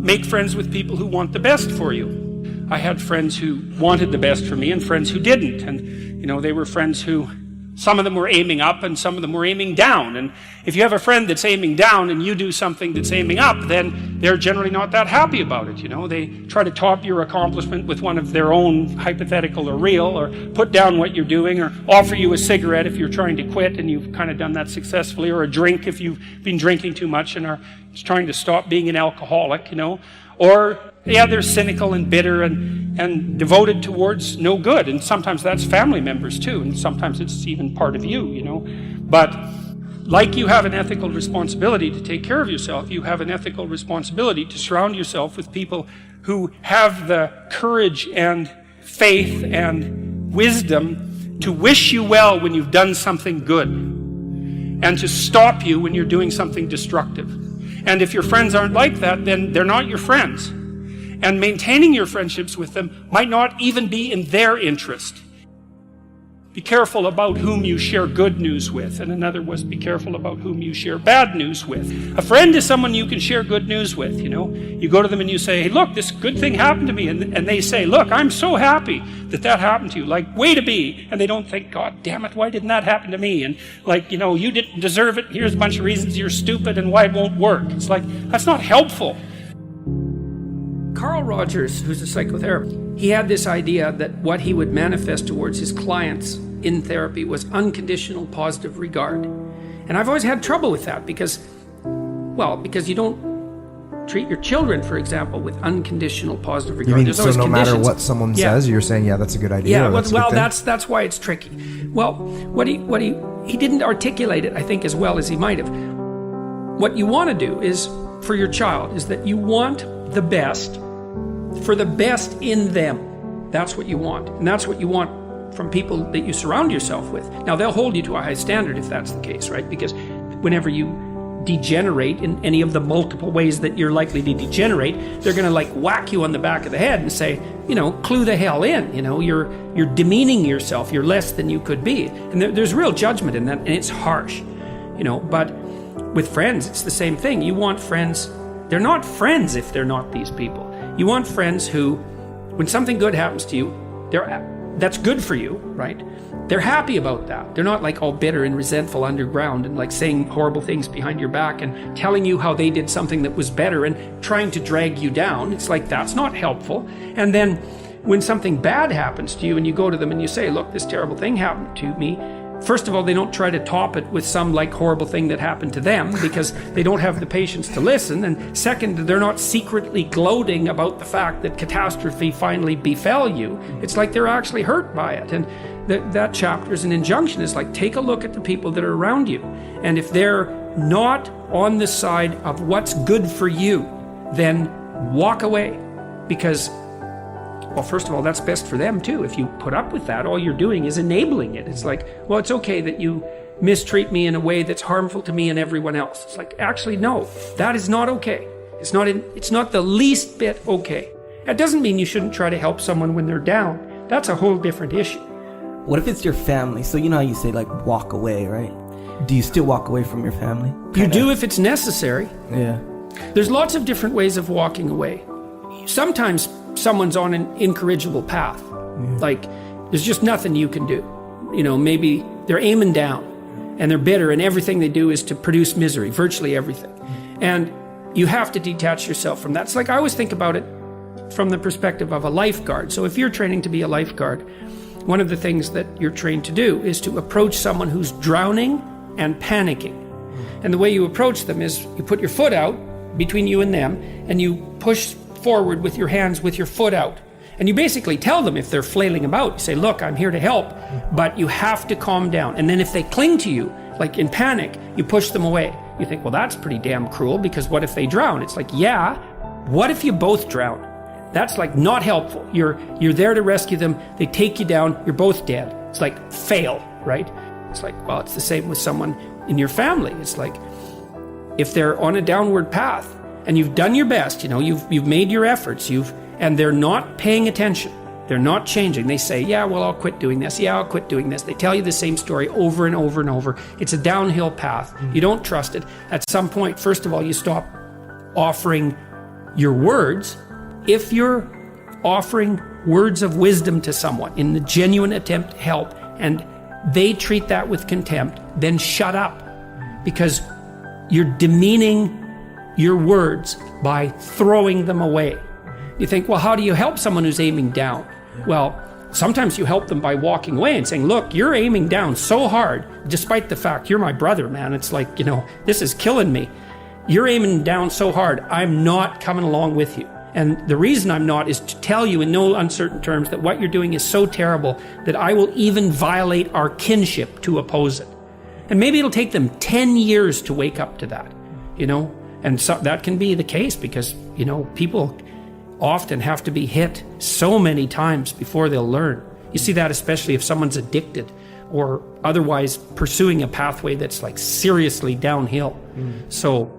make friends with people who want the best for you. I had friends who wanted the best for me and friends who didn't. And, they were friends who, some of them were aiming up and some of them were aiming down. And if you have a friend that's aiming down and you do something that's aiming up, then they're generally not that happy about it. They try to top your accomplishment with one of their own, hypothetical or real, or put down what you're doing, or offer you a cigarette if you're trying to quit and you've kind of done that successfully, or a drink if you've been drinking too much and are trying to stop being an alcoholic, Or, they're cynical and bitter and devoted towards no good. And sometimes that's family members too. And sometimes it's even part of you, But like you have an ethical responsibility to take care of yourself, you have an ethical responsibility to surround yourself with people who have the courage and faith and wisdom to wish you well when you've done something good, and to stop you when you're doing something destructive. And if your friends aren't like that, then they're not your friends. And maintaining your friendships with them might not even be in their interest. Be careful about whom you share good news with. And another was, be careful about whom you share bad news with. A friend is someone you can share good news with, You go to them and you say, hey, look, this good thing happened to me. And they say, look, I'm so happy that happened to you. Like, way to be. And they don't think, God damn it, why didn't that happen to me? And you didn't deserve it. Here's a bunch of reasons you're stupid and why it won't work. It's like, that's not helpful. Carl Rogers, who's a psychotherapist, he had this idea that what he would manifest towards his clients in therapy was unconditional positive regard. And I've always had trouble with that because you don't treat your children, for example, with unconditional positive regard. You mean, There's so always no conditions. matter what someone says, you're saying, yeah, that's a good idea? Yeah, that's why it's tricky. Well, what he didn't articulate it, I think, as well as he might have. What you want to do is, for your child, is that you want the best for the best in them. That's what you want. And that's what you want from people that you surround yourself with. Now, they'll hold you to a high standard if that's the case, right? Because whenever you degenerate in any of the multiple ways that you're likely to degenerate, they're going to whack you on the back of the head and say, clue the hell in. You're demeaning yourself. You're less than you could be. And there's real judgment in that, and it's harsh. But with friends, it's the same thing. You want friends. They're not friends if they're not these people. You want friends who, when something good happens to you, that's good for you, right? They're happy about that. They're not all bitter and resentful underground and saying horrible things behind your back and telling you how they did something that was better and trying to drag you down. It's that's not helpful. And then when something bad happens to you and you go to them and you say, look, this terrible thing happened to me. First of all, they don't try to top it with some horrible thing that happened to them because they don't have the patience to listen. And second, they're not secretly gloating about the fact that catastrophe finally befell you. It's they're actually hurt by it. And that chapter is an injunction. It's take a look at the people that are around you. And if they're not on the side of what's good for you, then walk away. Because, well, first of all, that's best for them too. If you put up with that, all you're doing is enabling it. It's well, it's okay that you mistreat me in a way that's harmful to me and everyone else. It's actually, no, that is not okay. It's not the least bit okay. That doesn't mean you shouldn't try to help someone when they're down. That's a whole different issue. What if it's your family? So you know how you say walk away, right? Do you still walk away from your family? You do if it's necessary. Yeah. There's lots of different ways of walking away. Sometimes someone's on an incorrigible path. There's just nothing you can do. Maybe they're aiming down and they're bitter and everything they do is to produce misery, virtually everything. And you have to detach yourself from that. It's I always think about it from the perspective of a lifeguard. So if you're training to be a lifeguard, one of the things that you're trained to do is to approach someone who's drowning and panicking. And the way you approach them is you put your foot out between you and them and you push forward with your hands with your foot out. And you basically tell them if they're flailing about, you say, look, I'm here to help, but you have to calm down. And then if they cling to you, in panic, you push them away. You think, well, that's pretty damn cruel because what if they drown? It's yeah, what if you both drown? That's not helpful. You're there to rescue them. They take you down. You're both dead. It's fail, right? It's well, it's the same with someone in your family. It's if they're on a downward path and you've done your best, you've made your efforts, and they're not paying attention. They're not changing. They say, yeah, well, I'll quit doing this. Yeah, I'll quit doing this. They tell you the same story over and over and over. It's a downhill path. You don't trust it. At some point, first of all, you stop offering your words, if you're offering words of wisdom to someone in the genuine attempt to help, and they treat that with contempt, then shut up, because you're demeaning your words by throwing them away. You think, well, how do you help someone who's aiming down? Well, sometimes you help them by walking away and saying, look, you're aiming down so hard, despite the fact you're my brother, man. It's like, this is killing me. You're aiming down so hard, I'm not coming along with you. And the reason I'm not is to tell you in no uncertain terms that what you're doing is so terrible that I will even violate our kinship to oppose it. And maybe it'll take them 10 years to wake up to that, And so that can be the case because, people often have to be hit so many times before they'll learn. You see that especially if someone's addicted or otherwise pursuing a pathway that's like seriously downhill. So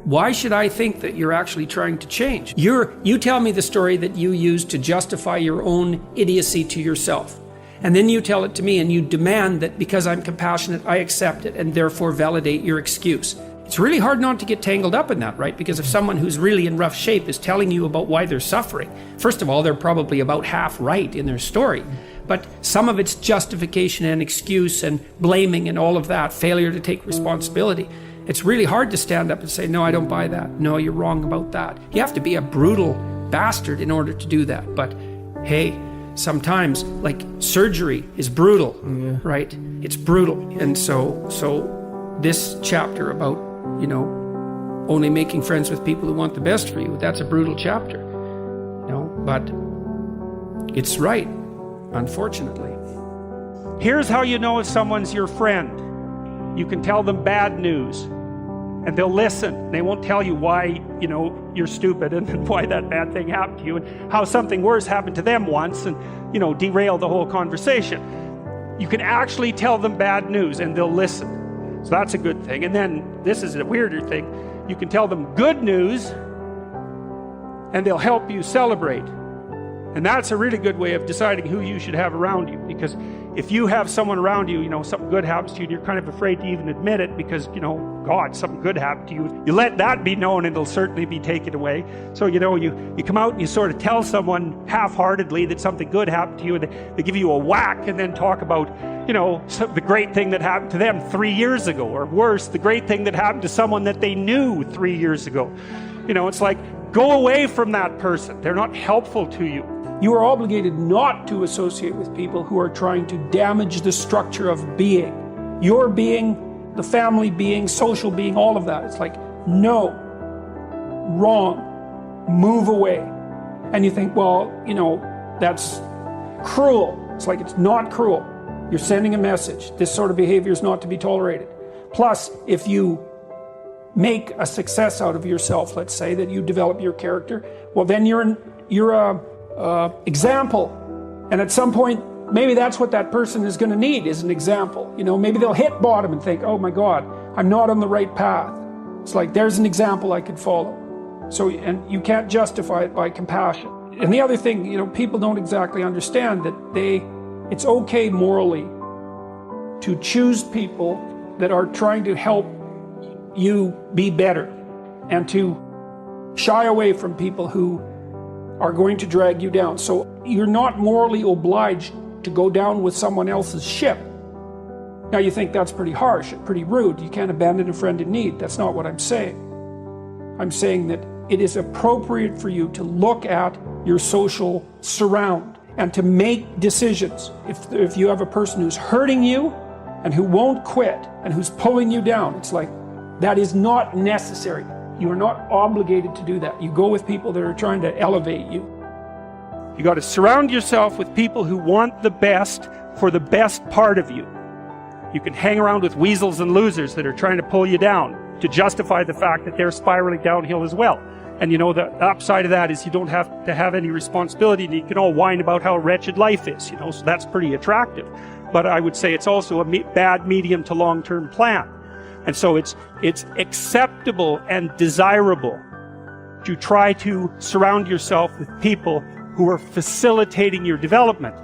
why should I think that you're actually trying to change? You tell me the story that you use to justify your own idiocy to yourself. And then you tell it to me and you demand that because I'm compassionate, I accept it and therefore validate your excuse. It's really hard not to get tangled up in that, right? Because if someone who's really in rough shape is telling you about why they're suffering, first of all, they're probably about half right in their story. But some of it's justification and excuse and blaming and all of that, failure to take responsibility. It's really hard to stand up and say, no, I don't buy that. No, you're wrong about that. You have to be a brutal bastard in order to do that. But hey, sometimes like surgery is brutal, right? It's brutal. And so this chapter about, only making friends with people who want the best for you, that's a brutal chapter, but it's right, unfortunately. Here's how you know if someone's your friend. You can tell them bad news and they'll listen. They won't tell you why, you're stupid and why that bad thing happened to you and how something worse happened to them once and, derail the whole conversation. You can actually tell them bad news and they'll listen. So that's a good thing. And then this is a weirder thing. You can tell them good news and they'll help you celebrate. And that's a really good way of deciding who you should have around you. Because if you have someone around you, something good happens to you and you're kind of afraid to even admit it because, God, something good happened to you. You let that be known and it'll certainly be taken away. So, you come out and you sort of tell someone half-heartedly that something good happened to you and they give you a whack and then talk about, the great thing that happened to them 3 years ago, or worse, the great thing that happened to someone that they knew 3 years ago. It's like, go away from that person. They're not helpful to you. You are obligated not to associate with people who are trying to damage the structure of being. Your being, the family being, social being, all of that. It's like, no, wrong, move away. And you think, well, that's cruel. It's like, it's not cruel. You're sending a message. This sort of behavior is not to be tolerated. Plus, if you make a success out of yourself, let's say that you develop your character, well, then you're a example. And at some point, maybe that's what that person is going to need, is an example. Maybe they'll hit bottom and think, oh my God, I'm not on the right path. It's like, there's an example I could follow. So, and you can't justify it by compassion. And the other thing, people don't exactly understand that it's okay morally to choose people that are trying to help you be better and to shy away from people who are going to drag you down. So you're not morally obliged to go down with someone else's ship. Now you think that's pretty harsh, pretty rude. You can't abandon a friend in need. That's not what I'm saying. I'm saying that it is appropriate for you to look at your social surround and to make decisions. If you have a person who's hurting you and who won't quit and who's pulling you down, it's like, that is not necessary. You are not obligated to do that. You go with people that are trying to elevate you. You got to surround yourself with people who want the best for the best part of you. You can hang around with weasels and losers that are trying to pull you down to justify the fact that they're spiraling downhill as well. And the upside of that is you don't have to have any responsibility and you can all whine about how wretched life is, so that's pretty attractive. But I would say it's also a bad medium to long-term plan. And so it's acceptable and desirable to try to surround yourself with people who are facilitating your development.